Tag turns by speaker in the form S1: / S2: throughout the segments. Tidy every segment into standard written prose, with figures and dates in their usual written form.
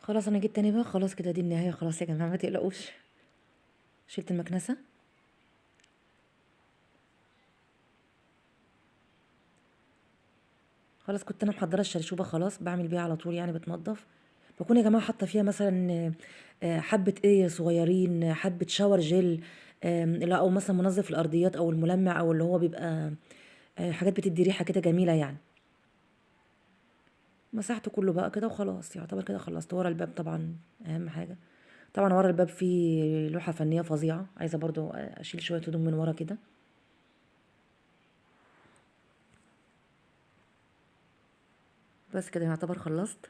S1: خلاص انا جيت تاني بقى، خلاص كده دي النهايه، خلاص يا جماعه ما تقلقوش. شلت المكنسه. خلاص كنت انا محضره الشرشوبه، خلاص بعمل بيها على طول يعني بتنضف. بكون يا جماعه حاطه فيها مثلا حبه ايه صغيرين، حبه شاور جل، لا او مثلا منظف الارضيات او الملمع او اللي هو بيبقى حاجات بتدي ريحه كده جميله يعني. مسحته كله بقى كده وخلاص، يعتبر كده خلصت. ورا الباب طبعا اهم حاجه. طبعا ورا الباب فيه لوحه فنيه فظيعه، عايزه برضو اشيل شويه هدوم من ورا كده. بس كده يعتبر خلصت.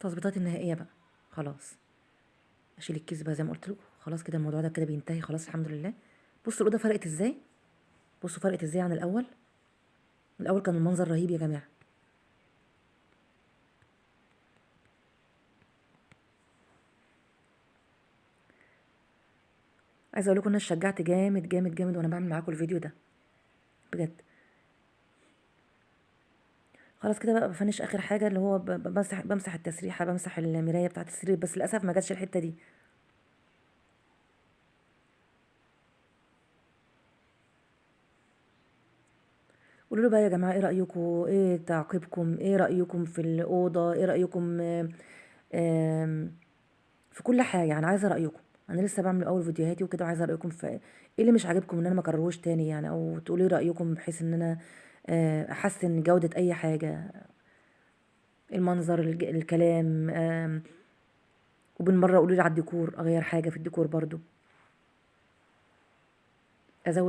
S1: تظبيطات النهائيه بقى خلاص. اشيل الكيس بقى زي ما قلت لكم، خلاص كده الموضوع ده كده بينتهي خلاص الحمد لله. بصوا الاوضه فرقت ازاي، بصوا فرقت ازاي عن الاول. الاول كان المنظر رهيب يا جماعه. عايزه اقول لكم ان انا اتشجعت جامد جامد جامد وانا بعمل معاكم الفيديو ده بجد. خلاص كده بقى بفنش اخر حاجه، اللي هو بمسح التسريحه، بمسح المرايه بتاعه السرير، بس للاسف ما جاتش الحته دي. قولوا له بقى يا جماعه ايه رايكم، ايه تعقيبكم، ايه رايكم في الاوضه، ايه رايكم آم، في كل حاجه يعني. عايزه رايكم، انا لسه بعمل اول فيديوهاتي وكده، وعايزه رايكم في ايه اللي مش عاجبكم ان انا ما اكرروش تاني يعني، او تقولوا لي رايكم بحيث ان انا احسن جوده اي حاجه، المنظر الكلام. وبالمره قولوا لي على الديكور، اغير حاجه في الديكور برضو.